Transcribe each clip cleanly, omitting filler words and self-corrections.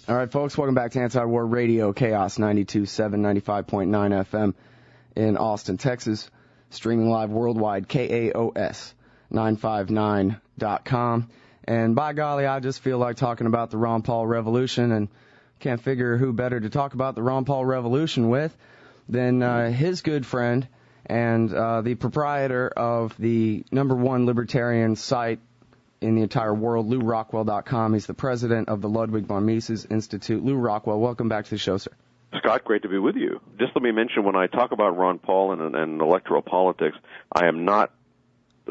All right, folks, welcome back to Anti-War Radio, Chaos 92.7, 95.9 FM in Austin, Texas. Streaming live worldwide, KAOS959.com. And by golly, I just feel like talking about the Ron Paul Revolution, and can't figure who better to talk about the Ron Paul Revolution with than his good friend and the proprietor of the #1 libertarian site in the entire world, LewRockwell.com. He's the president of the Ludwig von Mises Institute. Lew Rockwell, welcome back to the show, sir. Scott, great to be with you. Just let me mention, when I talk about Ron Paul and electoral politics, I am not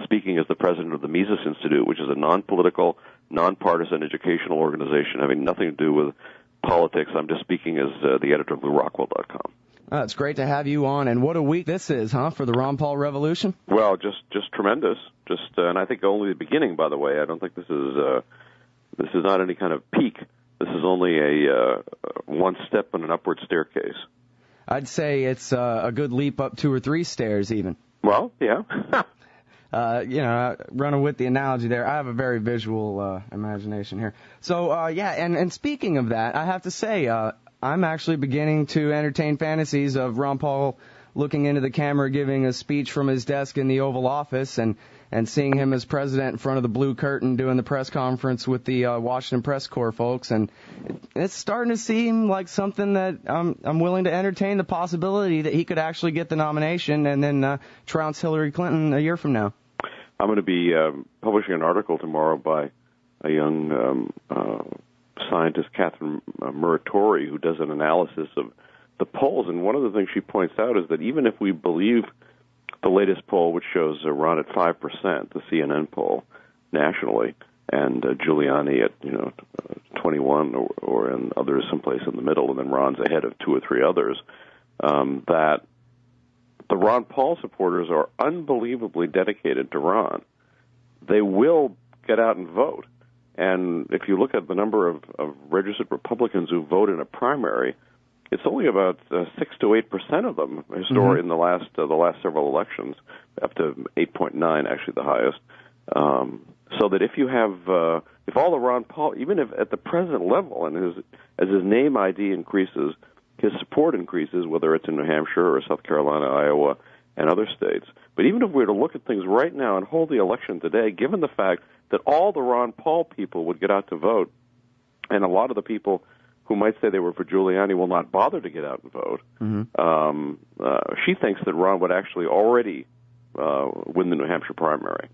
speaking as the president of the Mises Institute, which is a non-political, non-partisan educational organization having nothing to do with politics. I'm just speaking as the editor of LewRockwell.com. It's great to have you on, and what a week this is, huh, for the Ron Paul Revolution? Well, just tremendous. And I think only the beginning, by the way. I don't think this is not any kind of peak. This is only a one step on an upward staircase. I'd say it's a good leap up 2 or 3 stairs, even. Well, yeah. Running with the analogy there, I have a very visual imagination here. So, and speaking of that, I have to say, I'm actually beginning to entertain fantasies of Ron Paul looking into the camera, giving a speech from his desk in the Oval Office, and seeing him as president in front of the blue curtain doing the press conference with the Washington Press Corps folks. And it's starting to seem like something that I'm willing to entertain the possibility that he could actually get the nomination and then trounce Hillary Clinton a year from now. I'm going to be publishing an article tomorrow by a young scientist, Catherine Muratori, who does an analysis of the polls. And one of the things she points out is that even if we believe the latest poll, which shows Ron at 5%, the CNN poll nationally, and Giuliani at 21, or in others someplace in the middle, and then Ron's ahead of 2 or 3 others, that the Ron Paul supporters are unbelievably dedicated to Ron. They will get out and vote. And if you look at the number of registered Republicans who vote in a primary, it's only about 6 to 8% of them in the last several elections, up to 8.9, actually the highest. So that if you have if all the Ron Paul, even if at the president level, and as his name ID increases, his support increases, whether it's in New Hampshire or South Carolina, Iowa, and other states. But even if we were to look at things right now and hold the election today, given the fact that all the Ron Paul people would get out to vote, and a lot of the people who might say they were for Giuliani will not bother to get out and vote, she thinks that Ron would actually already win the New Hampshire primary.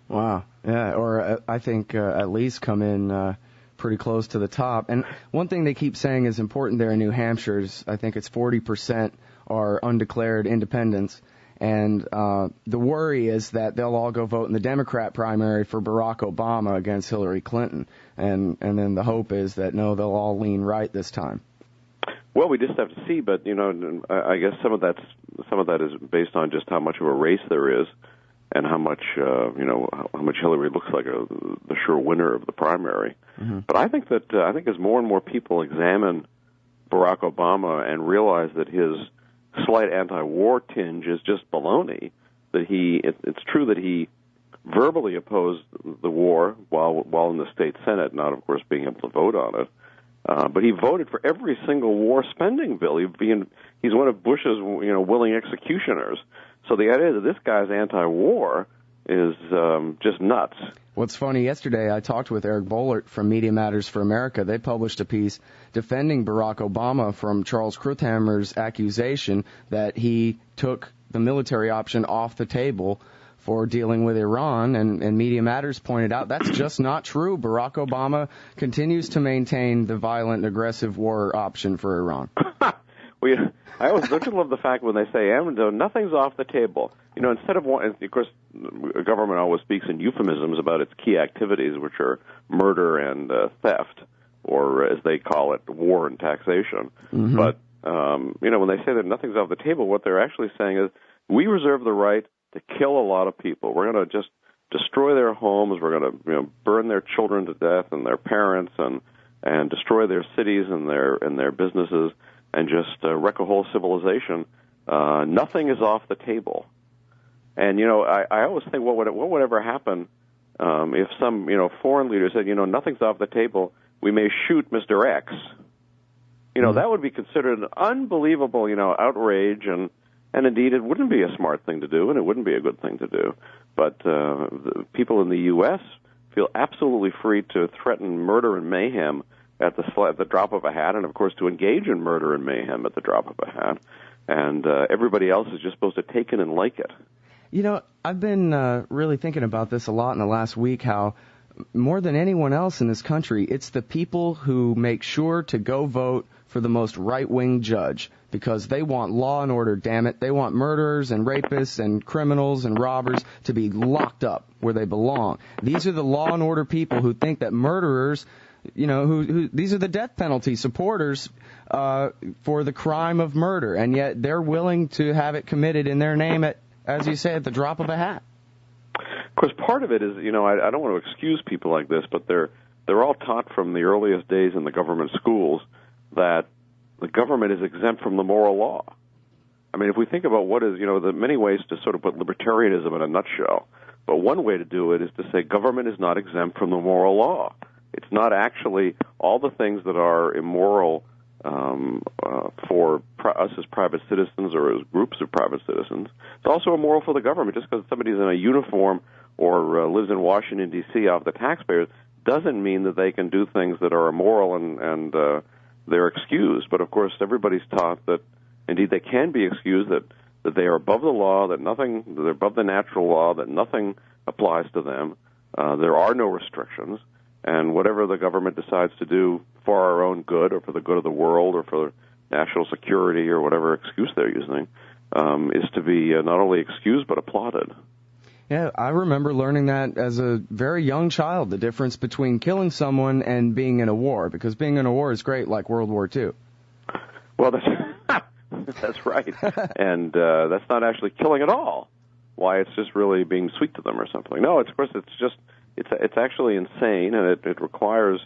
Wow. Yeah, or I think at least come in pretty close to the top. And one thing they keep saying is important there in New Hampshire is I think it's 40% are undeclared independents. And the worry is that they'll all go vote in the Democrat primary for Barack Obama against Hillary Clinton. And then the hope is that, no, they'll all lean right this time. Well, we just have to see, but, I guess some of that is based on just how much of a race there is and how much, how much Hillary looks like the sure winner of the primary. Mm-hmm. But I think as more and more people examine Barack Obama and realize that his slight anti-war tinge is just baloney, that it's true that he verbally opposed the war while in the state Senate, not, of course, being able to vote on it. But he voted for every single war spending bill. He's one of Bush's, willing executioners. So the idea that this guy's anti-war is just nuts. What's funny, yesterday I talked with Eric Boehlert from Media Matters for America. They published a piece defending Barack Obama from Charles Kruthammer's accusation that he took the military option off the table for dealing with Iran, and Media Matters pointed out that's just not true. Barack Obama continues to maintain the violent and aggressive war option for Iran. Well, I always love the fact when they say, nothing's off the table. Instead of one, of course, the government always speaks in euphemisms about its key activities, which are murder and theft, or as they call it, war and taxation. Mm-hmm. But, when they say that nothing's off the table, what they're actually saying is, we reserve the right to kill a lot of people. We're going to just destroy their homes. We're going to burn their children to death and their parents, and destroy their cities and their businesses, and just wreck a whole civilization. Nothing is off the table. And I always think what would ever happen if some foreign leader said nothing's off the table, we may shoot Mr. X. That would be considered an unbelievable, outrage, and indeed it wouldn't be a smart thing to do, and it wouldn't be a good thing to do. But the people in the U.S. feel absolutely free to threaten murder and mayhem at the drop of a hat, and of course to engage in murder and mayhem at the drop of a hat. And everybody else is just supposed to take it and like it. I've been really thinking about this a lot in the last week, how more than anyone else in this country, it's the people who make sure to go vote for the most right-wing judge because they want law and order, damn it. They want murderers and rapists and criminals and robbers to be locked up where they belong. These are the law and order people who think that murderers, who these are the death penalty supporters for the crime of murder, and yet they're willing to have it committed in their name at, as you say, at the drop of a hat. Of course, part of it is, I don't want to excuse people like this, but they're all taught from the earliest days in the government schools that the government is exempt from the moral law. I mean, if we think about what is, there are many ways to sort of put libertarianism in a nutshell, but one way to do it is to say government is not exempt from the moral law. It's not actually all the things that are immoral for us as private citizens or as groups of private citizens. It's also immoral for the government. Just because somebody's in a uniform or lives in Washington, D.C. off the taxpayers doesn't mean that they can do things that are immoral and they're excused. But, of course, everybody's taught that, indeed, they can be excused, that they are above the law, that they're above the natural law, that nothing applies to them. There are no restrictions. And whatever the government decides to do for our own good or for the good of the world or for national security or whatever excuse they're using is to be not only excused but applauded. Yeah, I remember learning that as a very young child, the difference between killing someone and being in a war, because being in a war is great, like World War II. Well, that's right. And that's not actually killing at all. Why, it's just really being sweet to them or something. No, of course, it's actually insane, and it requires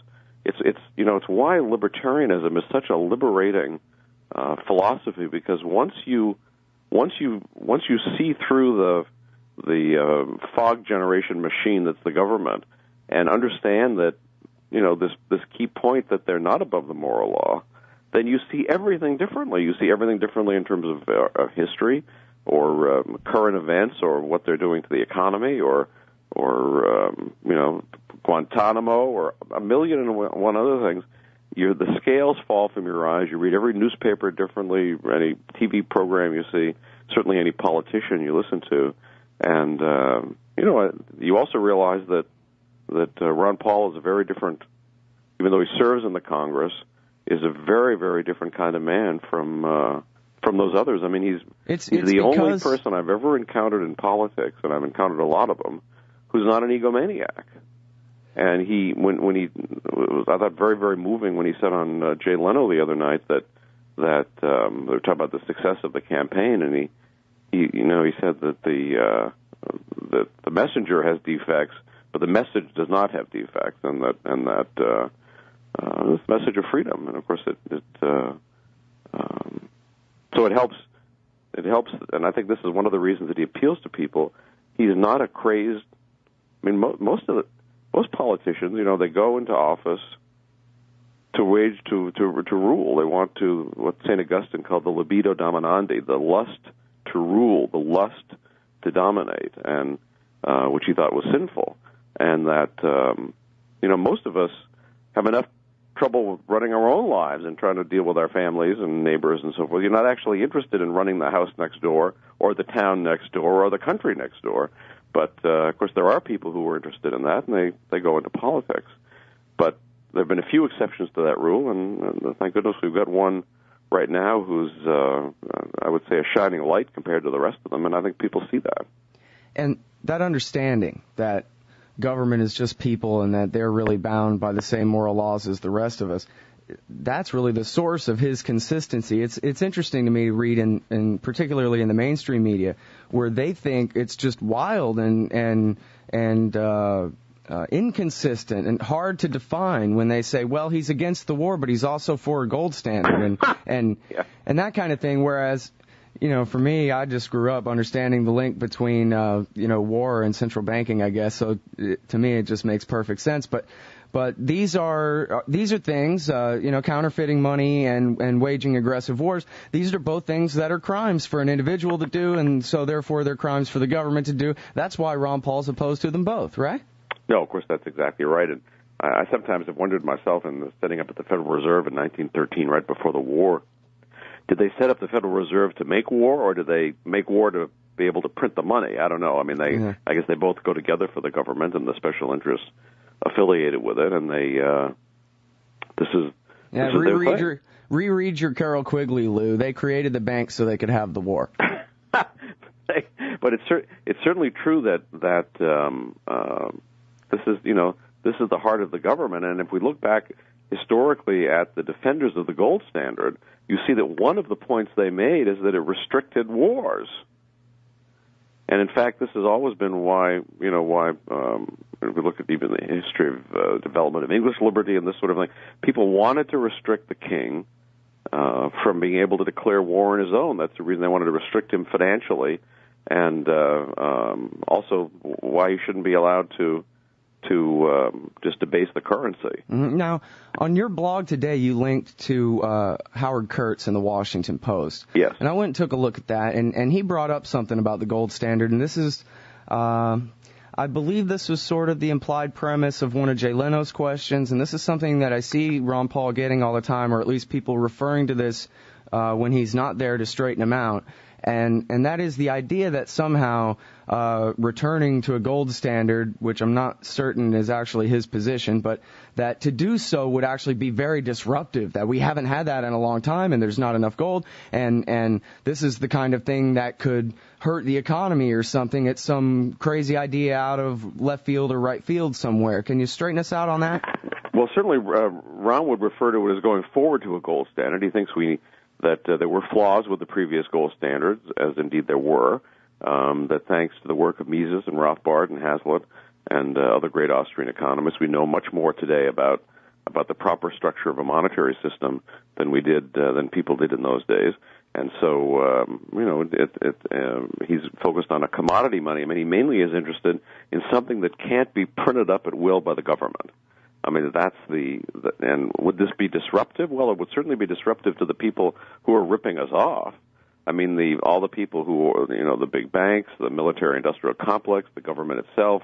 it's why libertarianism is such a liberating philosophy, because once you see through the fog generation machine that's the government and understand that this key point that they're not above the moral law, then you see everything differently. You see everything differently in terms of history or current events or what they're doing to the economy or Guantanamo or a million and one other things. The scales fall from your eyes. You read every newspaper differently, any TV program you see, certainly any politician you listen to, and you also realize that Ron Paul is a very different, even though he serves in the Congress, is a very, very different kind of man from those others. I mean, he's the only person I've ever encountered in politics, and I've encountered a lot of them, who's not an egomaniac. And I thought very, very moving when he said on Jay Leno the other night that they were talking about the success of the campaign, and he said that the messenger has defects, but the message does not have defects, and that this message of freedom, and of course so it helps, and I think this is one of the reasons that he appeals to people. He's not a crazed. I mean, most politicians, they go into office to rule. They want to, what St. Augustine called the libido dominandi, the lust to rule, the lust to dominate, and which he thought was sinful, and that most of us have enough trouble running our own lives and trying to deal with our families and neighbors and so forth. You're not actually interested in running the house next door or the town next door or the country next door. But, of course, there are people who are interested in that, and they go into politics. But there have been a few exceptions to that rule, and thank goodness we've got one right now who's, I would say, a shining light compared to the rest of them, and I think people see that. And that understanding that government is just people and that they're really bound by the same moral laws as the rest of us, that's really the source of his consistency. It's interesting to me to read, in particularly in the mainstream media, where they think it's just wild and inconsistent and hard to define when they say, well, he's against the war, but he's also for a gold standard and that kind of thing. Whereas, for me, I just grew up understanding the link between war and central banking, I guess. So to me, it just makes perfect sense. But But these are things, counterfeiting money and waging aggressive wars. These are both things that are crimes for an individual to do, and so therefore they're crimes for the government to do. That's why Ron Paul's opposed to them both, right? No, of course that's exactly right. And I sometimes have wondered myself in setting up at the Federal Reserve in 1913, right before the war. Did they set up the Federal Reserve to make war, or did they make war to be able to print the money? I don't know. I mean, I guess they both go together for the government and the special interests affiliated with it, and this is reread your Carroll Quigley, Lou. They created the bank so they could have the war. But it's certainly true that this is the heart of the government, and if we look back historically at the defenders of the gold standard, you see that one of the points they made is that it restricted wars. And in fact, this has always been why if we look at even the history of development of English liberty and this sort of thing, people wanted to restrict the king from being able to declare war on his own. That's the reason they wanted to restrict him financially, and also why he shouldn't be allowed to just debase the currency. Now, on your blog today, you linked to Howard Kurtz in the Washington Post. Yes. And I went and took a look at that, and he brought up something about the gold standard, and this is, I believe this was sort of the implied premise of one of Jay Leno's questions, and this is something that I see Ron Paul getting all the time, or at least people referring to this when he's not there to straighten him out. And that is the idea that somehow returning to a gold standard, which I'm not certain is actually his position, but that to do so would actually be very disruptive, that we haven't had that in a long time and there's not enough gold, and this is the kind of thing that could hurt the economy or something. It's some crazy idea out of left field or right field somewhere. Can you straighten us out on that? Well, certainly Ron would refer to it as going forward to a gold standard. He thinks that there were flaws with the previous gold standards, as indeed there were, that thanks to the work of Mises and Rothbard and Hazlitt and other great Austrian economists, we know much more today about the proper structure of a monetary system than people did in those days. And so, he's focused on a commodity money. I mean, he mainly is interested in something that can't be printed up at will by the government. I mean, that's and would this be disruptive? Well, it would certainly be disruptive to the people who are ripping us off. I mean, all the people who are, the big banks, the military-industrial complex, the government itself,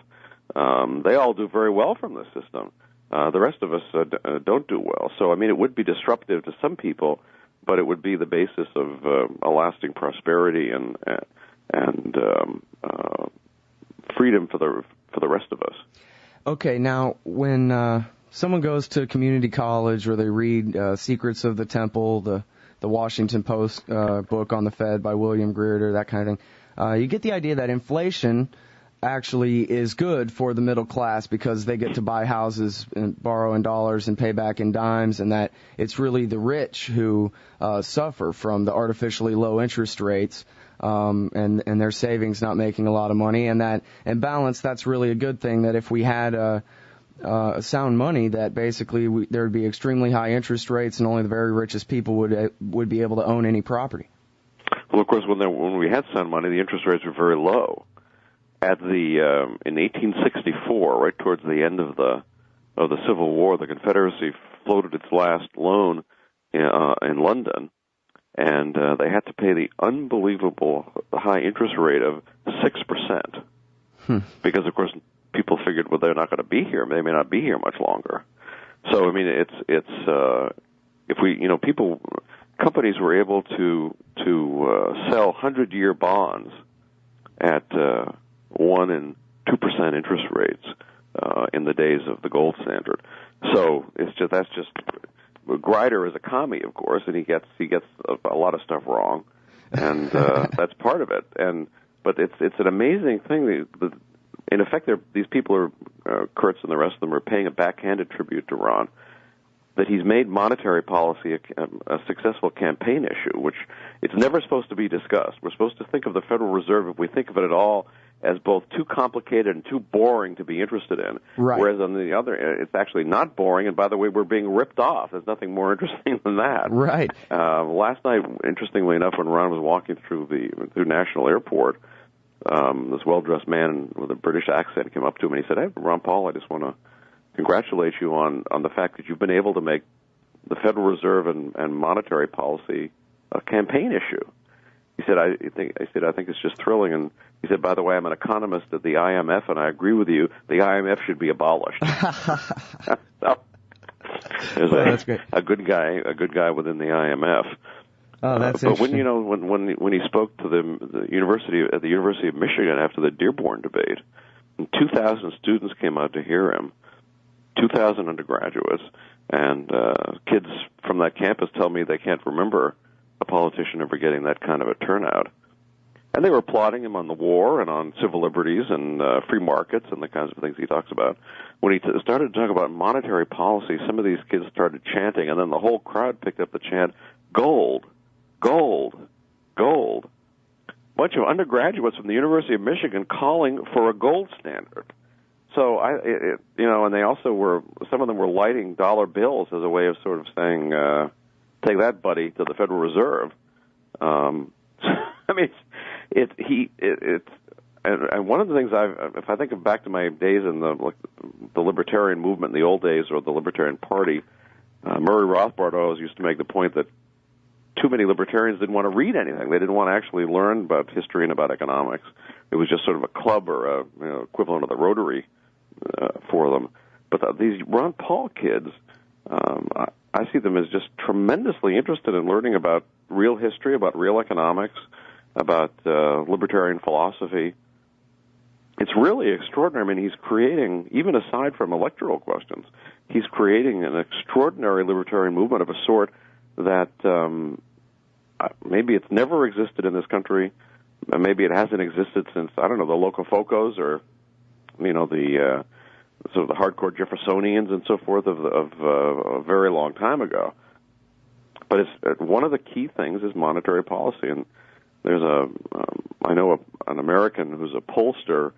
they all do very well from this system. The rest of us don't do well. So, I mean, it would be disruptive to some people, but it would be the basis of a lasting prosperity and freedom for the rest of us. Okay, now when someone goes to community college or they read Secrets of the Temple, the Washington Post book on the Fed by William Greerter, that kind of thing, you get the idea that inflation actually is good for the middle class because they get to buy houses and borrow in dollars and pay back in dimes, and that it's really the rich who suffer from the artificially low interest rates. And their savings not making a lot of money, and that in balance, that's really a good thing. That if we had sound money, that basically there would be extremely high interest rates, and only the very richest people would be able to own any property. Well, of course, when we had sound money, the interest rates were very low. In 1864, right towards the end of the Civil War, the Confederacy floated its last loan in London. And they had to pay the unbelievable high interest rate of 6%, because of course people figured, well, they're not going to be here; they may not be here much longer. So I mean, it's if we companies were able to sell 100-year bonds at 1% and 2% interest rates in the days of the gold standard. So that's just. Grider is a commie, of course, and he gets a lot of stuff wrong, and that's part of it. But it's an amazing thing. In effect, these people are Kurtz and the rest of them are paying a backhanded tribute to Ron, that he's made monetary policy a successful campaign issue, which it's never supposed to be discussed. We're supposed to think of the Federal Reserve, if we think of it at all, as both too complicated and too boring to be interested in. Right. Whereas on the other, it's actually not boring, and by the way, we're being ripped off. There's nothing more interesting than that. Right. Last night, interestingly enough, when Ron was walking through National Airport, this well-dressed man with a British accent came up to him and he said, "Hey, Ron Paul, I just want congratulate you on the fact that you've been able to make the Federal Reserve and monetary policy a campaign issue. He said, I think it's just thrilling. And he said, by the way, I'm an economist at the IMF, and I agree with you. The IMF should be abolished. So, there's a good guy within the IMF. Oh, that's but interesting. when he spoke to the University of Michigan after the Dearborn debate, and 2,000 students came out to hear him, 2,000 undergraduates, and kids from that campus tell me they can't remember a politician ever getting that kind of a turnout. And they were applauding him on the war and on civil liberties and free markets and the kinds of things he talks about. When he started to talk about monetary policy, some of these kids started chanting, and then the whole crowd picked up the chant, "Gold, gold, gold." A bunch of undergraduates from the University of Michigan calling for a gold standard. So and they also some of them were lighting dollar bills as a way of sort of saying, "Take that, buddy," to the Federal Reserve. I mean, and one of the things if I think back to my days in the libertarian movement in the old days, or the Libertarian Party, Murray Rothbard always used to make the point that too many libertarians didn't want to read anything. They didn't want to actually learn about history and about economics. It was just sort of a club or equivalent of the Rotary for them. But these Ron Paul kids, I see them as just tremendously interested in learning about real history, about real economics, about libertarian philosophy. It's really extraordinary. I mean, he's creating, even aside from electoral questions, he's creating an extraordinary libertarian movement of a sort that maybe it's never existed in this country. Maybe it hasn't existed since, I don't know, the Locofocos or, the sort of the hardcore Jeffersonians and so forth of a very long time ago. But it's one of the key things is monetary policy. And there's I know an American who's a pollster,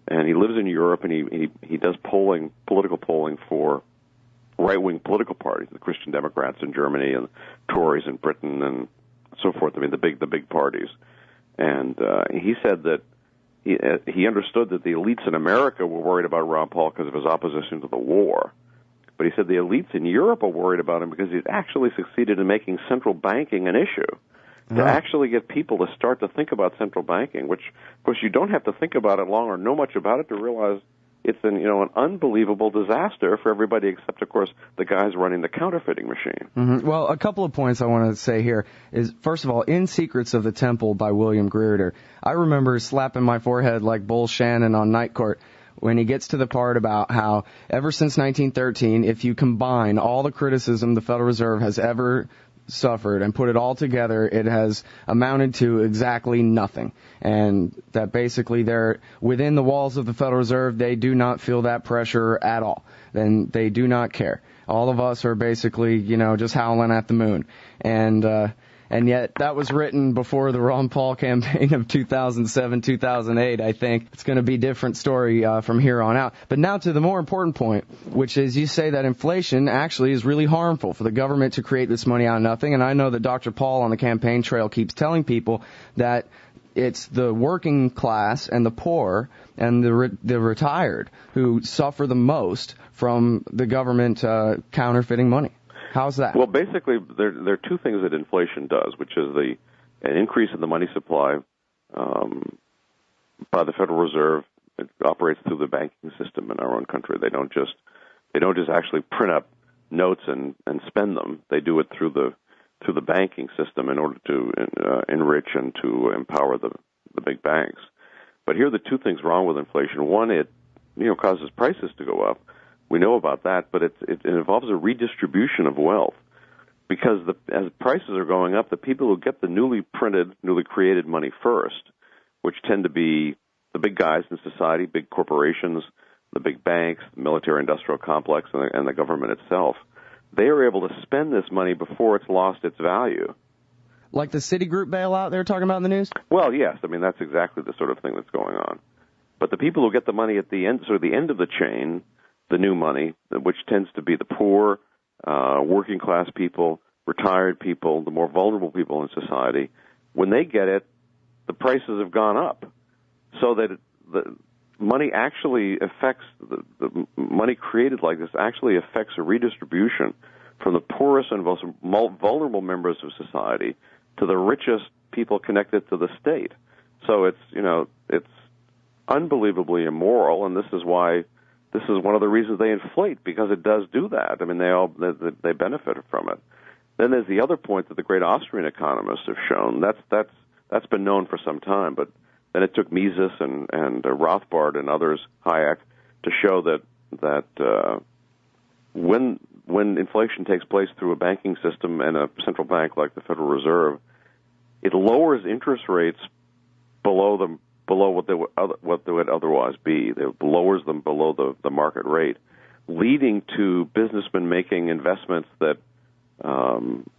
and he lives in Europe, and he does political polling for right-wing political parties, the Christian Democrats in Germany and Tories in Britain and so forth. I mean, the big parties. And he said that he understood that the elites in America were worried about Ron Paul because of his opposition to the war. But he said the elites in Europe are worried about him because he's actually succeeded in making central banking an issue. To actually get people to start to think about central banking, which, of course, you don't have to think about it long or know much about it to realize it's an unbelievable disaster for everybody except, of course, the guys running the counterfeiting machine. Mm-hmm. Well, a couple of points I want to say here is, first of all, in Secrets of the Temple by William Greerter, I remember slapping my forehead like Bull Shannon on Night Court when he gets to the part about how ever since 1913, if you combine all the criticism the Federal Reserve has ever suffered and put it all together, it has amounted to exactly nothing. And that basically they're within the walls of the Federal Reserve, they do not feel that pressure at all. Then they do not care. All of us are basically, just howling at the moon. And yet that was written before the Ron Paul campaign of 2007, 2008. I think it's going to be a different story from here on out. But now to the more important point, which is you say that inflation actually is really harmful for the government to create this money out of nothing. And I know that Dr. Paul on the campaign trail keeps telling people that it's the working class and the poor and the retired who suffer the most from the government counterfeiting money. How's that? Well, basically, there are two things that inflation does, which is an increase in the money supply by the Federal Reserve. It operates through the banking system in our own country. They don't just actually print up notes and spend them. They do it through the banking system in order to enrich and to empower the big banks. But here are the two things wrong with inflation. One, it causes prices to go up. We know about that, but it involves a redistribution of wealth because as prices are going up, the people who get the newly created money first, which tend to be the big guys in society, big corporations, the big banks, the military-industrial complex, and the government itself, they are able to spend this money before it's lost its value. Like the Citigroup bailout they were talking about in the news? Well, yes. I mean, that's exactly the sort of thing that's going on. But the people who get the money at the end, sort of the end of the chain, the new money, which tends to be the poor, working class people, retired people, the more vulnerable people in society, when they get it, the prices have gone up. So that money actually affects the money created like this actually affects a redistribution from the poorest and most vulnerable members of society to the richest people connected to the state. So it's unbelievably immoral, and this is one of the reasons they inflate, because it does do that. I mean, they benefit from it. Then there's the other point that the great Austrian economists have shown. That's been known for some time, but then it took Mises and Rothbard and others, Hayek, to show that when inflation takes place through a banking system and a central bank like the Federal Reserve, it lowers interest rates below what they would otherwise be. It lowers them below the market rate, leading to businessmen making investments that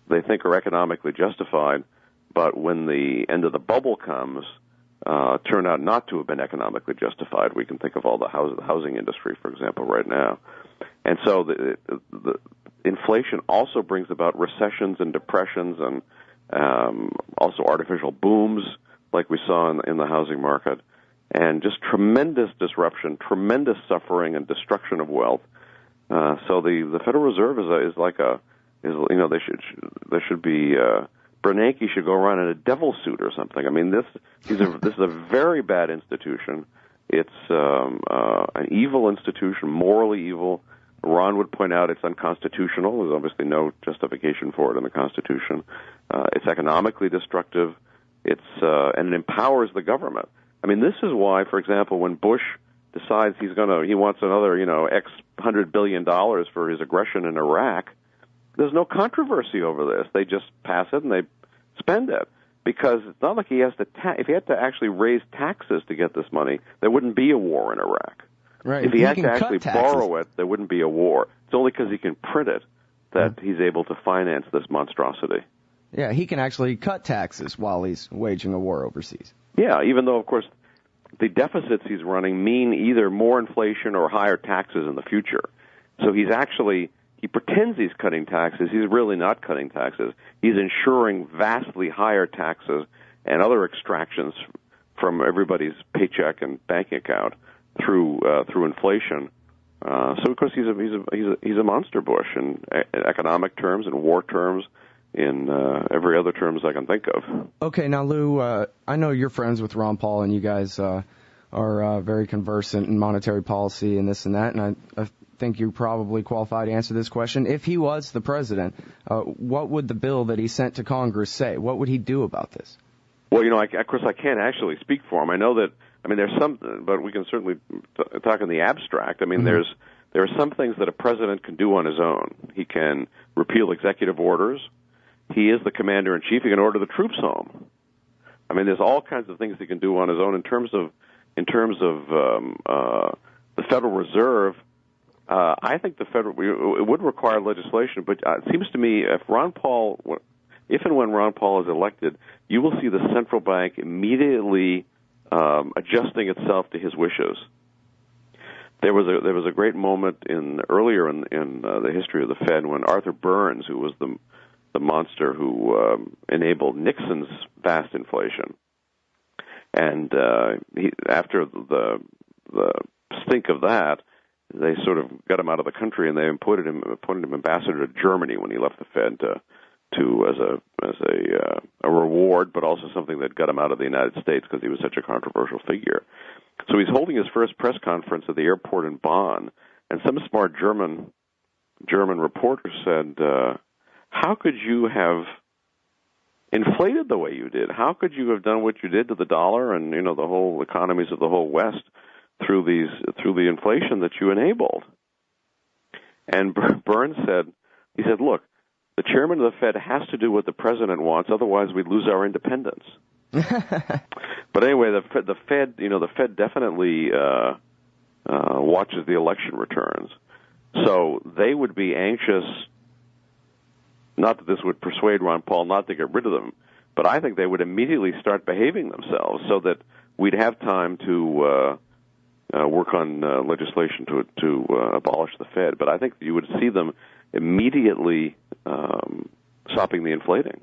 they think are economically justified, but when the end of the bubble comes, turn out not to have been economically justified. We can think of all the housing industry, for example, right now. And so the inflation also brings about recessions and depressions and also artificial booms like we saw in the housing market, and just tremendous disruption, tremendous suffering and destruction of wealth. So the Federal Reserve there should be Bernanke should go around in a devil suit or something. I mean, this is a very bad institution. It's an evil institution, morally evil. Ron would point out it's unconstitutional. There's obviously no justification for it in the Constitution. It's economically destructive. And it empowers the government. I mean, this is why, for example, when Bush decides he wants another, X $100 billion for his aggression in Iraq, there's no controversy over this. They just pass it and they spend it, because it's not like he has to. If he had to actually raise taxes to get this money, there wouldn't be a war in Iraq. Right. If he had to actually borrow it, there wouldn't be a war. It's only because he can print it that he's able to finance this monstrosity. Yeah, he can actually cut taxes while he's waging a war overseas. Yeah, even though, of course, the deficits he's running mean either more inflation or higher taxes in the future. So he pretends he's cutting taxes. He's really not cutting taxes. He's ensuring vastly higher taxes and other extractions from everybody's paycheck and bank account through inflation. So of course he's a monster Bush in economic terms, in war terms, in every other terms I can think of. Okay, now Lew, I know you're friends with Ron Paul, and you guys are very conversant in monetary policy and this and that, and I think you're probably qualified to answer this question. If he was the president, what would the bill that he sent to Congress say? What would he do about this? Well, of course, I can't actually speak for him. I know that. I mean, there's some, but we can certainly talk in the abstract. I mean, there are some things that a president can do on his own. He can repeal executive orders. He is the commander-in-chief. He can order the troops home. I mean, there's all kinds of things he can do on his own. In terms of the Federal Reserve, I think it would require legislation. But it seems to me if and when Ron Paul is elected, you will see the central bank immediately adjusting itself to his wishes. There was a great moment earlier in the history of the Fed when Arthur Burns, who was the monster who enabled Nixon's vast inflation, and after the stink of that, they sort of got him out of the country, and they appointed him ambassador to Germany when he left the Fed as a reward, but also something that got him out of the United States because he was such a controversial figure. So he's holding his first press conference at the airport in Bonn, and some smart German reporter said, how could you have inflated the way you did? How could you have done what you did to the dollar and the whole economies of the whole West through the inflation that you enabled? And Burns said, look, the chairman of the Fed has to do what the president wants, otherwise we'd lose our independence. But anyway, the Fed definitely watches the election returns, so they would be anxious. Not that this would persuade Ron Paul not to get rid of them, but I think they would immediately start behaving themselves so that we'd have time to work on legislation to abolish the Fed. But I think you would see them immediately stopping the inflating.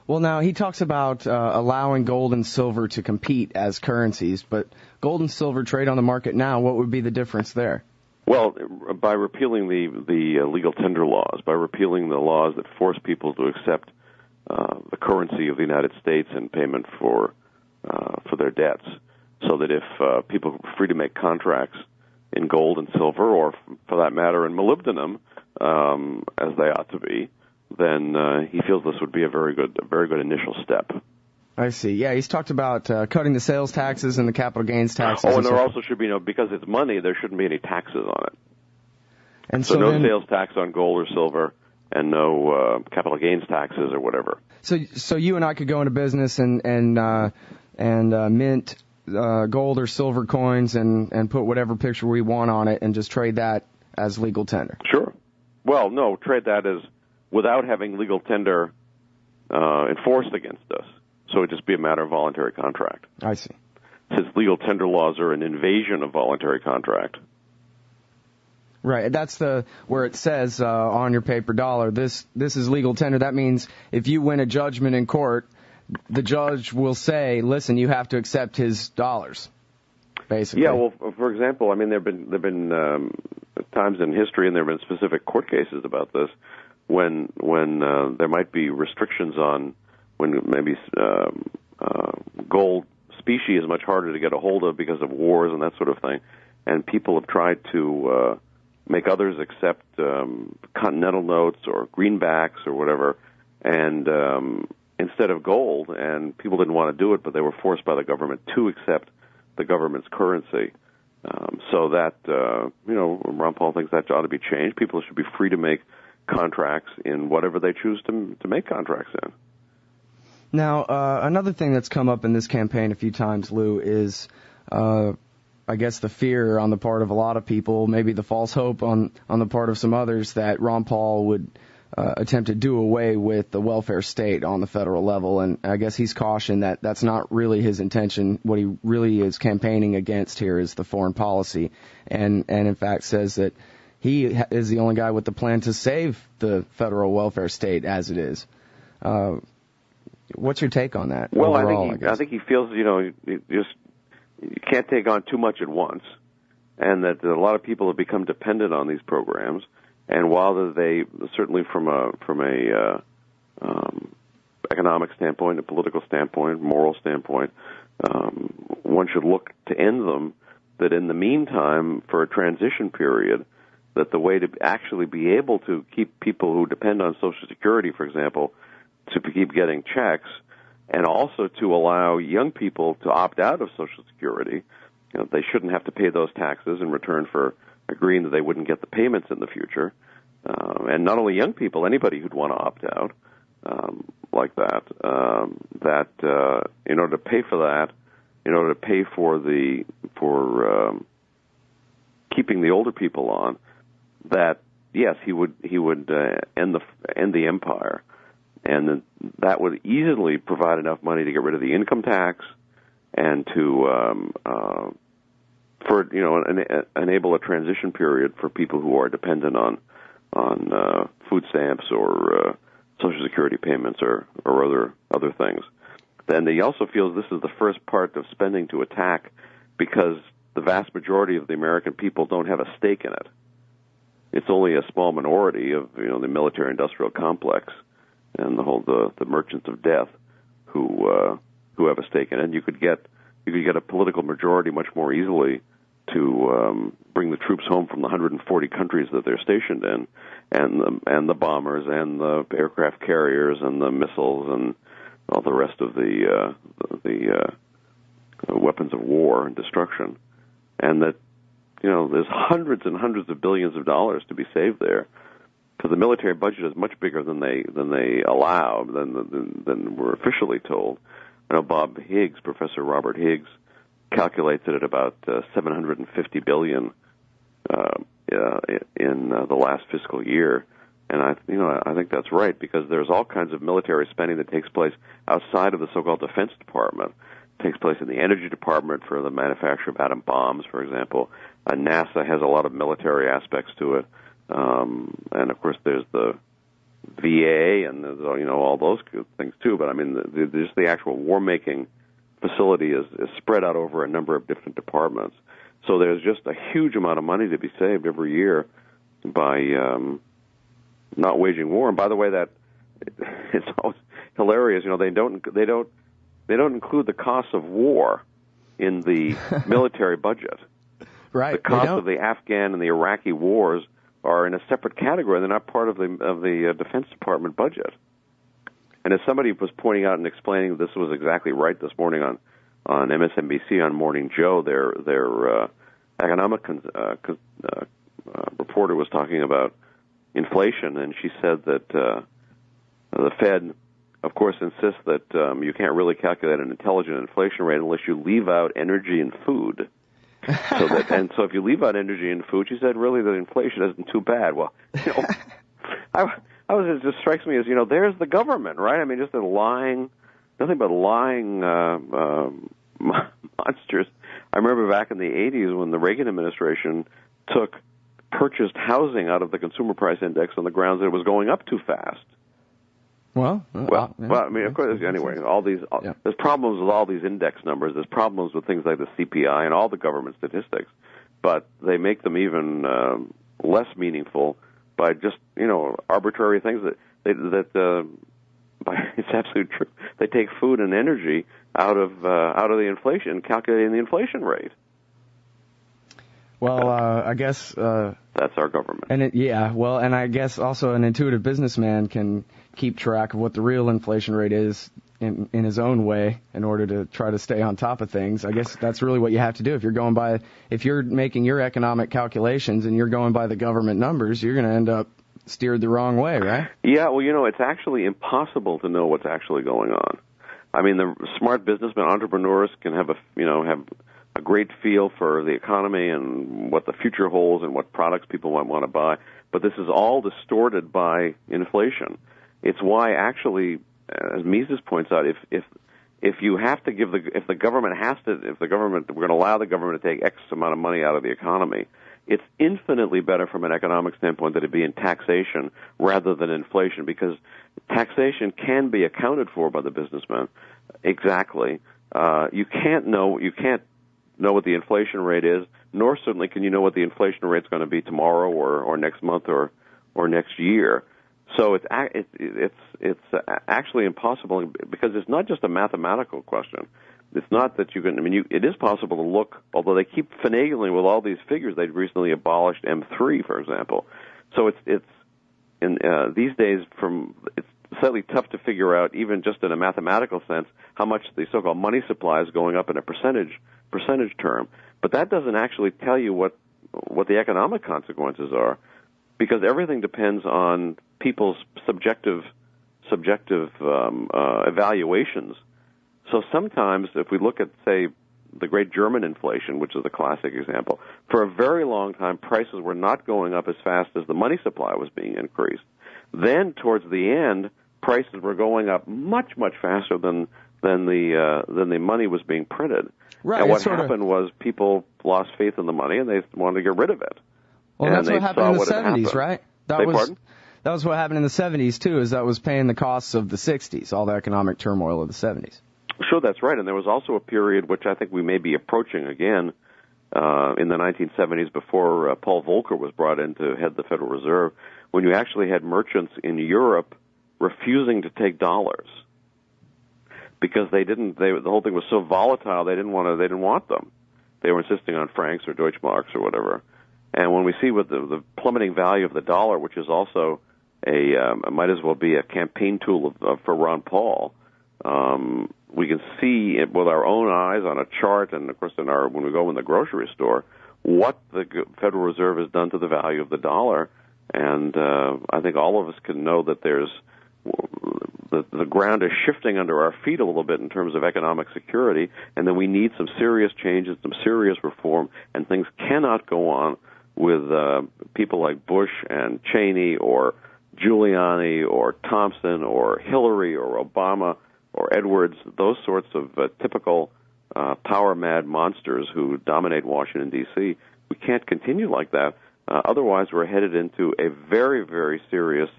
Well, now, he talks about allowing gold and silver to compete as currencies, but gold and silver trade on the market now. What would be the difference there? Well, by repealing the legal tender laws, by repealing the laws that force people to accept the currency of the United States in payment for their debts, so that if people were free to make contracts in gold and silver, or for that matter in molybdenum, as they ought to be, then he feels this would be a very good initial step. I see. Yeah, he's talked about cutting the sales taxes and the capital gains taxes. Oh, and there also should be because it's money, there shouldn't be any taxes on it. And so no sales tax on gold or silver, and no capital gains taxes or whatever. So you and I could go into business and mint gold or silver coins and put whatever picture we want on it and just trade that as legal tender. Sure. Well, no, trade that as without having legal tender enforced against us. So it would just be a matter of voluntary contract. I see. Since legal tender laws are an invasion of voluntary contract. Right. That's where it says on your paper dollar, this is legal tender. That means if you win a judgment in court, the judge will say, listen, you have to accept his dollars, basically. Yeah, well, for example, I mean, there have been times in history, and there have been specific court cases about this, when there might be restrictions on when maybe gold specie is much harder to get a hold of because of wars and that sort of thing, and people have tried to make others accept continental notes or greenbacks or whatever, and instead of gold, and people didn't want to do it, but they were forced by the government to accept the government's currency. So that, Ron Paul thinks that ought to be changed. People should be free to make contracts in whatever they choose to make contracts in. Now, another thing that's come up in this campaign a few times, Lou, is I guess the fear on the part of a lot of people, maybe the false hope on the part of some others, that Ron Paul would attempt to do away with the welfare state on the federal level. And I guess he's cautioned that that's not really his intention. What he really is campaigning against here is the foreign policy, and in fact says that he is the only guy with the plan to save the federal welfare state as it is. What's your take on that? Well, overall, I think he feels, you can't take on too much at once, and that a lot of people have become dependent on these programs. And while they certainly from a economic standpoint, a political standpoint, moral standpoint, one should look to end them, that in the meantime, for a transition period, that the way to actually be able to keep people who depend on Social Security, for example, to keep getting checks, and also to allow young people to opt out of Social Security. They shouldn't have to pay those taxes in return for agreeing that they wouldn't get the payments in the future. And not only young people, anybody who'd want to opt out like that, in order to pay for that, in order to pay for keeping the older people on, that yes, he would end the empire, and that would easily provide enough money to get rid of the income tax and to enable a transition period for people who are dependent on food stamps or Social Security payments or other things. Then he also feels this is the first part of spending to attack, because the vast majority of the American people don't have a stake in it. It's only a small minority of the military-industrial complex and the merchants of death who have a stake in it. You could get a political majority much more easily to bring the troops home from the 140 countries that they're stationed in, and the bombers and the aircraft carriers and the missiles and all the rest of the weapons of war and destruction, and that there's hundreds and hundreds of billions of dollars to be saved there, because the military budget is much bigger than they allow than we're officially told. I know Bob Higgs, Professor Robert Higgs, calculates it at about $750 billion in the last fiscal year, and I think that's right, because there's all kinds of military spending that takes place outside of the so-called Defense Department. It takes place in the Energy Department for the manufacture of atom bombs, for example. NASA has a lot of military aspects to it, and of course there's the VA and all those good things too. But I mean, just the actual war-making facility is spread out over a number of different departments. So there's just a huge amount of money to be saved every year by not waging war. And by the way, that it's always hilarious. They don't include the cost of war in the military budget. Right. The cost of the Afghan and the Iraqi wars are in a separate category. They're not part of the Defense Department budget. And as somebody was pointing out and explaining, this was exactly right this morning on MSNBC on Morning Joe. Their economic reporter was talking about inflation, and she said that the Fed, of course, insists that you can't really calculate an intelligent inflation rate unless you leave out energy and food. So if you leave out energy and food, she said, really, the inflation isn't too bad. Well, it just strikes me as, there's the government, right? I mean, just nothing but lying monsters. I remember back in the 80s when the Reagan administration took purchased housing out of the consumer price index on the grounds that it was going up too fast. Well, I mean, of course, anyway, there's problems with all these index numbers. There's problems with things like the CPI and all the government statistics, but they make them even less meaningful by just, arbitrary things that it's absolutely true. They take food and energy out of the inflation, calculating the inflation rate. Well, I guess that's our government. And I guess also an intuitive businessman can keep track of what the real inflation rate is in his own way in order to try to stay on top of things. I guess that's really what you have to do. If you're making your economic calculations and you're going by the government numbers, you're going to end up steered the wrong way, right? Yeah, well, it's actually impossible to know what's actually going on. I mean, the smart businessmen, entrepreneurs can have a great feel for the economy and what the future holds and what products people might want to buy, but this is all distorted by inflation. It's why, actually, as Mises points out, if you have to give if the government we're going to allow the government to take X amount of money out of the economy, it's infinitely better from an economic standpoint that it be in taxation rather than inflation, because taxation can be accounted for by the businessman. Exactly. You can't know what the inflation rate is, nor certainly can you know what the inflation rate is going to be tomorrow or next month or next year. So it's actually impossible, because it's not just a mathematical question. It's not that you can. I mean, it is possible to look. Although they keep finagling with all these figures, they've recently abolished M3, for example. So it's these days it's slightly tough to figure out, even just in a mathematical sense, how much the so-called money supply is going up in a percentage term. But that doesn't actually tell you what the economic consequences are, because everything depends on people's subjective evaluations. So sometimes, if we look at, say, the great German inflation, which is the classic example, for a very long time, prices were not going up as fast as the money supply was being increased. Then, towards the end, prices were going up much, much faster than the money was being printed. Right. And what happened was people lost faith in the money, and they wanted to get rid of it. Well, that's what happened in the 70s, right? Pardon? That was what happened in the 70s, too, is that was paying the costs of the 60s, all the economic turmoil of the 70s. Sure, that's right. And there was also a period, which I think we may be approaching again, in the 1970s, before Paul Volcker was brought in to head the Federal Reserve, when you actually had merchants in Europe refusing to take dollars because the whole thing was so volatile, they didn't want them. They were insisting on francs or Deutschmarks or whatever. And when we see with the plummeting value of the dollar, which is also might as well be a campaign tool for Ron Paul, we can see it with our own eyes on a chart, and of course when we go in the grocery store, what the Federal Reserve has done to the value of the dollar. And I think all of us can know that the ground is shifting under our feet a little bit in terms of economic security, and that we need some serious changes, some serious reform, and things cannot go on with people like Bush and Cheney or Giuliani or Thompson or Hillary or Obama or Edwards, those sorts of typical power-mad monsters who dominate Washington, D.C. We can't continue like that. Otherwise, we're headed into a very, very serious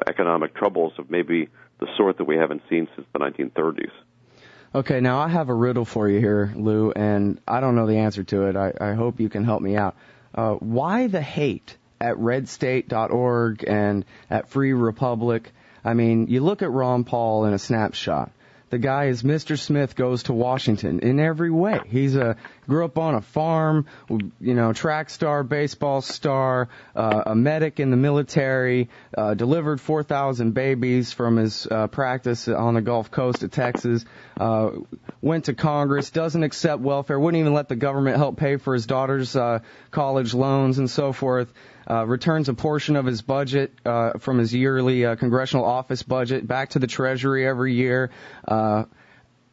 economic troubles of maybe the sort that we haven't seen since the 1930s. Okay, now I have a riddle for you here, Lou, and I don't know the answer to it. I hope you can help me out. Why the hate at redstate.org and at Free Republic? I mean, you look at Ron Paul in a snapshot. The guy is Mr. Smith goes to Washington in every way. Grew up on a farm, track star, baseball star, a medic in the military, delivered 4,000 babies from his practice on the Gulf Coast of Texas, went to Congress, doesn't accept welfare, wouldn't even let the government help pay for his daughter's college loans and so forth. Returns a portion of his budget from his yearly congressional office budget back to the Treasury every year.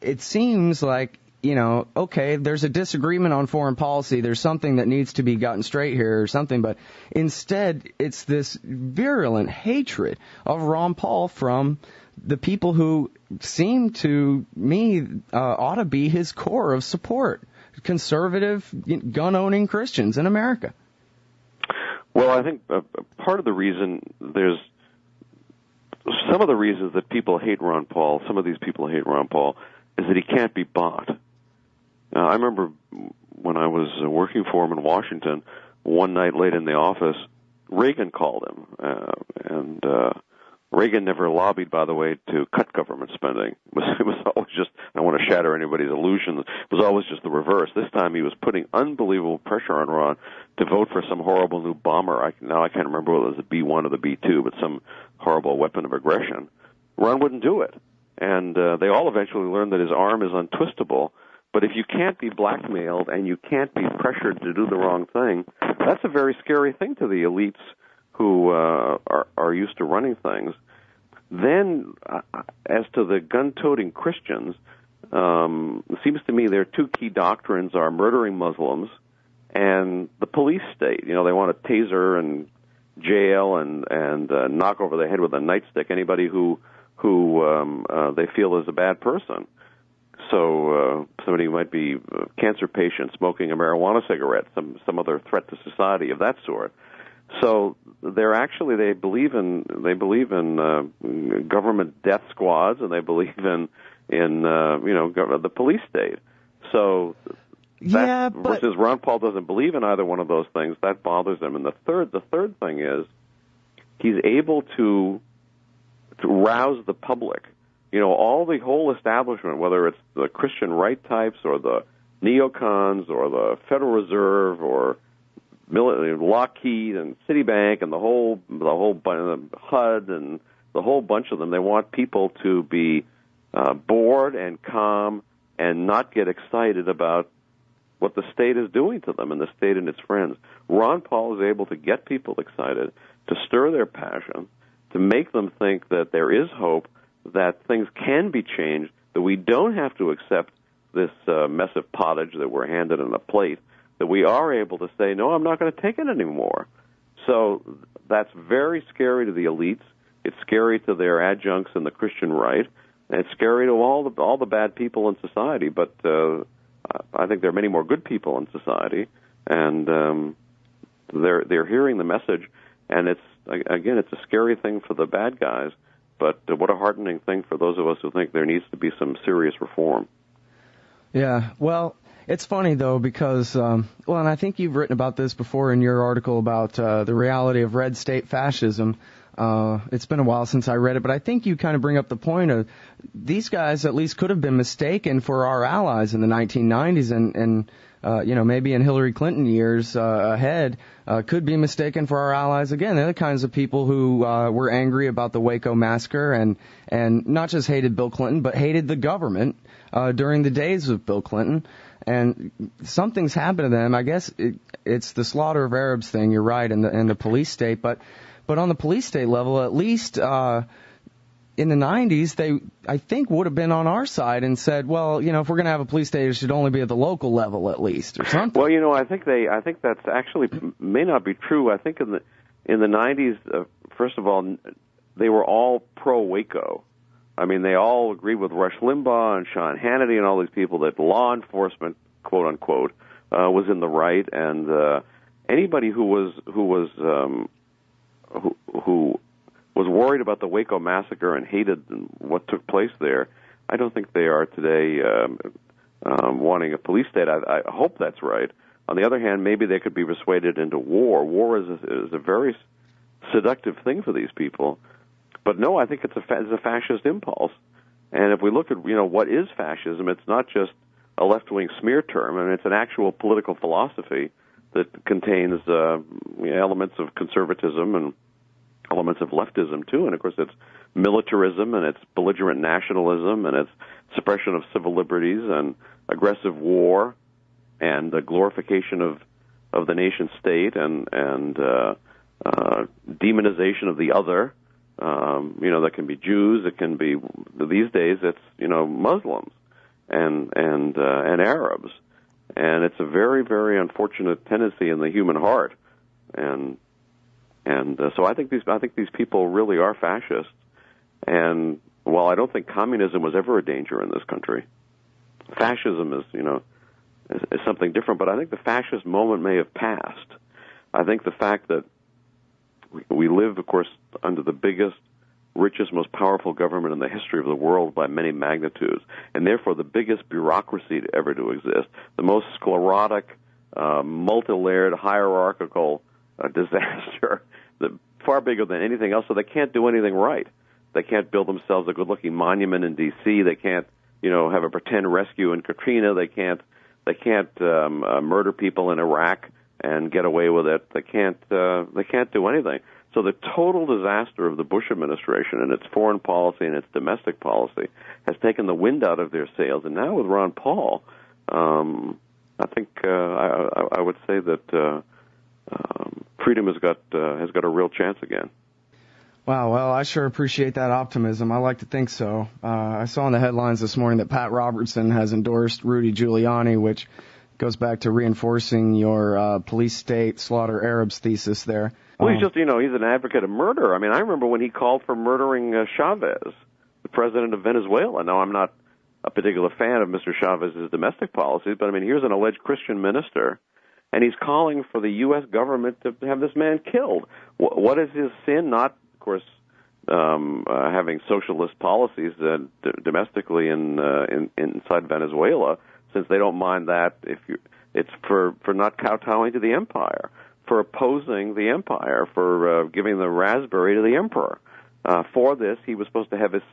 It seems like, okay, there's a disagreement on foreign policy. There's something that needs to be gotten straight here or something, but instead it's this virulent hatred of Ron Paul from the people who seem to me ought to be his core of support, conservative, gun-owning Christians in America. Well, I think part of the reason some of the reasons that people hate Ron Paul, some of these people hate Ron Paul, is that he can't be bought. Now, I remember when I was working for him in Washington, one night late in the office, Reagan called him, and Reagan never lobbied, by the way, to cut government spending. It was always just, I don't want to shatter anybody's illusions, it was always just the reverse. This time he was putting unbelievable pressure on Ron to vote for some horrible new bomber. Now I can't remember whether it was the B-1 or the B-2, but some horrible weapon of aggression. Ron wouldn't do it. And they all eventually learned that his arm is untwistable. But if you can't be blackmailed and you can't be pressured to do the wrong thing, that's a very scary thing to the elites who are used to running things. Then, as to the gun-toting Christians, it seems to me their two key doctrines are murdering Muslims and the police state. They want to taser and jail and knock over the head with a nightstick anybody who they feel is a bad person. So somebody who might be a cancer patient smoking a marijuana cigarette, some other threat to society of that sort. So they believe in government death squads, and they believe in the police state. So versus Ron Paul doesn't believe in either one of those things. That bothers him. And the third thing is he's able to rouse the public. All the whole establishment, whether it's the Christian right types or the neocons or the Federal Reserve or Lockheed and Citibank and the whole HUD and the whole bunch of them, they want people to be bored and calm and not get excited about what the state is doing to them and the state and its friends. Ron Paul is able to get people excited, to stir their passion, to make them think that there is hope, that things can be changed, that we don't have to accept this mess of pottage that we're handed on a plate, that we are able to say, no, I'm not going to take it anymore. So that's very scary to the elites. It's scary to their adjuncts in the Christian right, and it's scary to all the bad people in society. But I think there are many more good people in society, and they're hearing the message. And it's a scary thing for the bad guys, but what a heartening thing for those of us who think there needs to be some serious reform. Yeah, well, it's funny, though, because, and I think you've written about this before in your article about the reality of red state fascism. It's been a while since I read it, but I think you kind of bring up the point of these guys at least could have been mistaken for our allies in the 1990s and maybe in Hillary Clinton years ahead, could be mistaken for our allies again. They're the kinds of people who were angry about the Waco massacre and not just hated Bill Clinton, but hated the government during the days of Bill Clinton. And something's happened to them. I guess it's the slaughter of Arabs thing. You're right, in the police state, but on the police state level, at least in the 90s, they, I think, would have been on our side and said, well, if we're going to have a police state, it should only be at the local level at least, or something. Well, I think that's actually may not be true. I think in the 90s, first of all, they were all pro Waco. I mean, they all agreed with Rush Limbaugh and Sean Hannity and all these people that law enforcement, quote unquote, was in the right, and anybody who was worried about the Waco massacre and hated what took place there, I don't think they are today wanting a police state. I hope that's right. On the other hand, maybe they could be persuaded into war. War is a very seductive thing for these people. But no, I think it's a fascist impulse. And if we look at what is fascism, it's not just a left-wing smear term. I mean, it's an actual political philosophy that contains elements of conservatism and elements of leftism too. And of course, it's militarism and it's belligerent nationalism and it's suppression of civil liberties and aggressive war and the glorification of the nation state and demonization of the other. That can be Jews. It can be these days it's Muslims and Arabs, and it's a very, very unfortunate tendency in the human heart. And so I think these people really are fascists. And while I don't think communism was ever a danger in this country, fascism is something different. But I think the fascist moment may have passed. I think the fact that we live, of course, under the biggest, richest, most powerful government in the history of the world by many magnitudes, and therefore the biggest bureaucracy ever to exist, the most sclerotic, multi-layered, hierarchical disaster, far bigger than anything else, so they can't do anything right. They can't build themselves a good-looking monument in D.C. They can't, have a pretend rescue in Katrina. They can't murder people in Iraq and get away with it. They can't do anything. So the total disaster of the Bush administration and its foreign policy and its domestic policy has taken the wind out of their sails. And now with Ron Paul, I think I would say that freedom has got a real chance again. Wow, well, I sure appreciate that optimism. I like to think so. I saw in the headlines this morning that Pat Robertson has endorsed Rudy Giuliani, which goes back to reinforcing your police state slaughter Arabs thesis there. Well, he's just, he's an advocate of murder. I mean, I remember when he called for murdering Chavez, the president of Venezuela. Now, I'm not a particular fan of Mr. Chavez's domestic policies, but I mean, here's an alleged Christian minister, and he's calling for the U.S. government to have this man killed. What is his sin? Not, of course, having socialist policies domestically inside Venezuela, since they don't mind that. It's for not kowtowing to the empire, for opposing the empire, for giving the raspberry to the emperor. For this, he was supposed to have his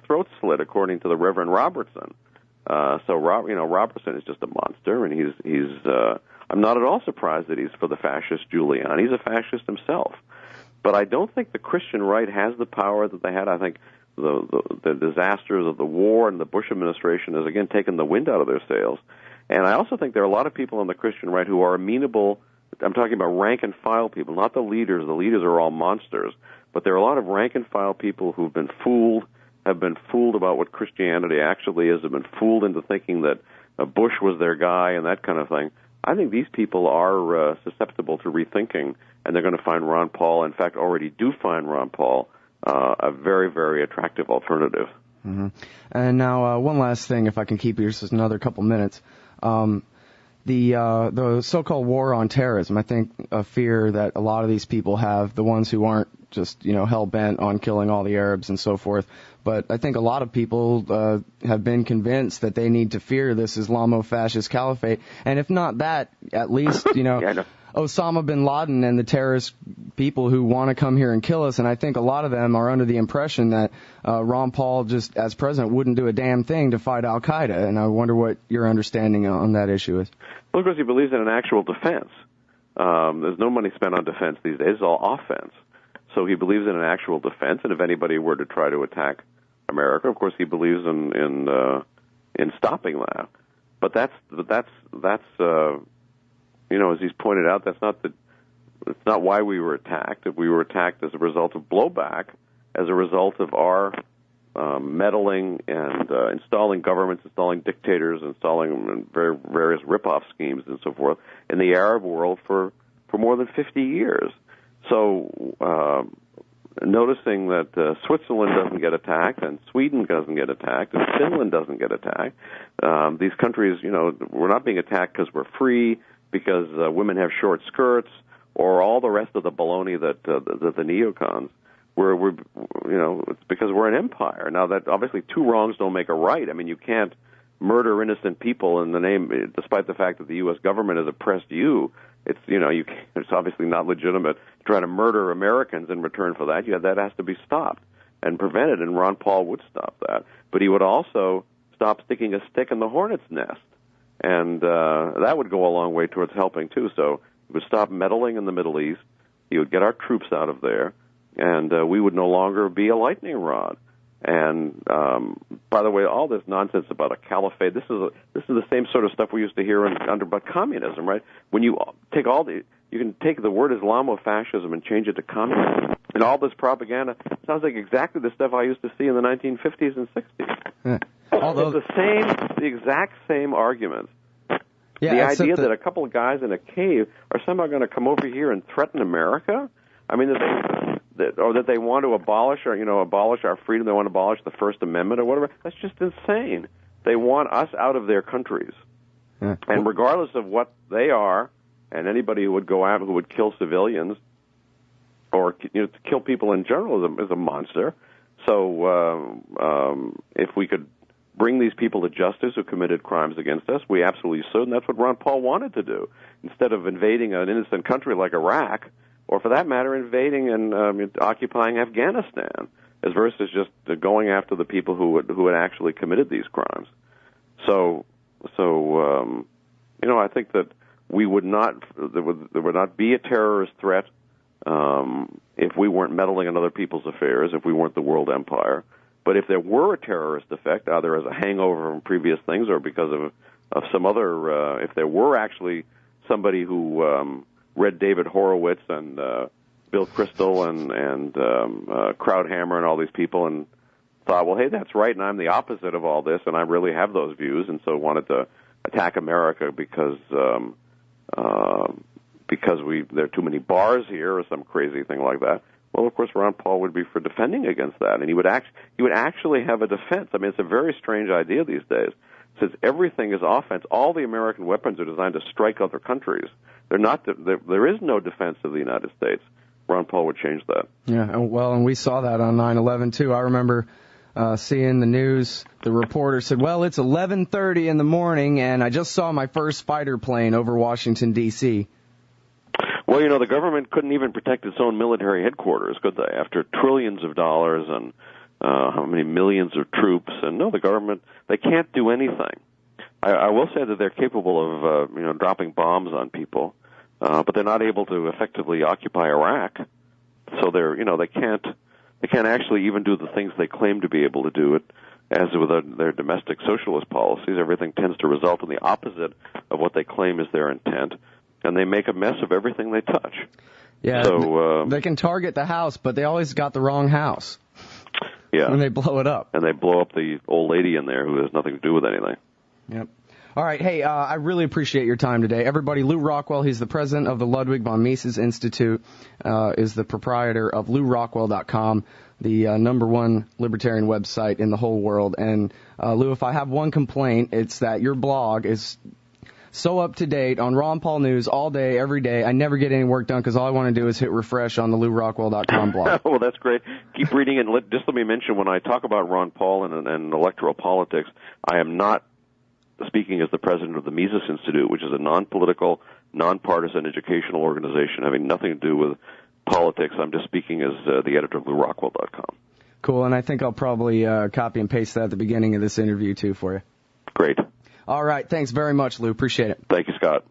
throat slit, according to the Reverend Robertson. So Robertson is just a monster, and he's. I'm not at all surprised that he's for the fascist Giuliani. He's a fascist himself. But I don't think the Christian right has the power that they had. I think the disasters of the war and the Bush administration has, again, taken the wind out of their sails. And I also think there are a lot of people on the Christian right who are amenable. I'm talking about rank-and-file people, not the leaders. The leaders are all monsters. But there are a lot of rank-and-file people who've been fooled, have been fooled about what Christianity actually is, have been fooled into thinking that Bush was their guy and that kind of thing. I think these people are susceptible to rethinking, and they're going to find Ron Paul, in fact, already do find Ron Paul, a very, very attractive alternative. Mm-hmm. And now, one last thing, if I can keep you just another couple minutes. The so-called war on terrorism, I think a fear that a lot of these people have, the ones who aren't just, hell-bent on killing all the Arabs and so forth, but I think a lot of people have been convinced that they need to fear this Islamo-fascist caliphate, and if not that, at least, Yeah, Osama bin Laden and the terrorist people who want to come here and kill us, and I think a lot of them are under the impression that Ron Paul, just as president, wouldn't do a damn thing to fight Al-Qaeda, and I wonder what your understanding on that issue is. Well, of course, he believes in an actual defense. There's no money spent on defense these days. It's all offense. So he believes in an actual defense, and if anybody were to try to attack America, of course, he believes in stopping that. But that's as he's pointed out, it's not why we were attacked. If we were attacked as a result of blowback, as a result of our meddling and installing governments, installing dictators, installing various rip-off schemes and so forth in the Arab world for more than 50 years. So noticing that Switzerland doesn't get attacked and Sweden doesn't get attacked and Finland doesn't get attacked, these countries, we're not being attacked because we're free, because women have short skirts, or all the rest of the baloney that the neocons it's because we're an empire. Now that obviously two wrongs don't make a right. I mean, you can't murder innocent people in the name, despite the fact that the U.S. government has oppressed you. It's it's obviously not legitimate to try to murder Americans in return for that. That has to be stopped and prevented, and Ron Paul would stop that. But he would also stop sticking a stick in the hornet's nest, and that would go a long way towards helping too. So he would stop meddling in the Middle East. He would get our troops out of there, and we would no longer be a lightning rod. And by the way, all this nonsense about a caliphate, this is the same sort of stuff we used to hear about communism, right? When you take you can take the word Islamofascism and change it to communism, and all this propaganda sounds like exactly the stuff I used to see in the 1950s and 60s. Yeah. Although the exact same arguments. Yeah, the idea that a couple of guys in a cave are somehow going to come over here and threaten America. I mean, that they want to abolish our freedom. They want to abolish the First Amendment or whatever. That's just insane. They want us out of their countries, and regardless of what they are, and anybody who would go out who would kill civilians or to kill people in general is a monster. So if we could bring these people to justice who committed crimes against us, we absolutely should, and that's what Ron Paul wanted to do. Instead of invading an innocent country like Iraq, or for that matter, invading and occupying Afghanistan, as versus just going after the people who had actually committed these crimes. So I think that there would not be a terrorist threat if we weren't meddling in other people's affairs, if we weren't the world empire. But if there were a terrorist effect, either as a hangover from previous things or because of some other, if there were actually somebody who read David Horowitz and Bill Kristol and Krauthammer and all these people and thought, well, hey, that's right, and I'm the opposite of all this, and I really have those views, and so wanted to attack America because there are too many bars here or some crazy thing like that. Well, of course, Ron Paul would be for defending against that, and he would actually have a defense. I mean, it's a very strange idea these days. Since everything is offense, all the American weapons are designed to strike other countries. They're not. There is no defense of the United States. Ron Paul would change that. Yeah, well, and we saw that on 9/11 too. I remember seeing the news. The reporter said, "Well, it's 11:30 in the morning, and I just saw my first fighter plane over Washington D.C." Well, the government couldn't even protect its own military headquarters, could they? After trillions of dollars and how many millions of troops, and no, the government, they can't do anything. I will say that they're capable of, dropping bombs on people, but they're not able to effectively occupy Iraq. So they can't actually even do the things they claim to be able to do. It as with their domestic socialist policies, everything tends to result in the opposite of what they claim is their intent. And they make a mess of everything they touch. Yeah, so they can target the house, but they always got the wrong house. Yeah. When they blow it up. And they blow up the old lady in there who has nothing to do with anything. Yep. All right, hey, I really appreciate your time today. Everybody, Lew Rockwell, he's the president of the Ludwig von Mises Institute, is the proprietor of LewRockwell.com, the #1 libertarian website in the whole world. And, Lew, if I have one complaint, it's that your blog is so up to date on Ron Paul News all day, every day. I never get any work done because all I want to do is hit refresh on the LewRockwell.com blog. Well, that's great. Keep reading it. Just let me mention, when I talk about Ron Paul and electoral politics, I am not speaking as the president of the Mises Institute, which is a non-political, non-partisan educational organization having nothing to do with politics. I'm just speaking as the editor of LewRockwell.com. Cool, and I think I'll probably copy and paste that at the beginning of this interview, too, for you. Great. All right. Thanks very much, Lew. Appreciate it. Thank you, Scott.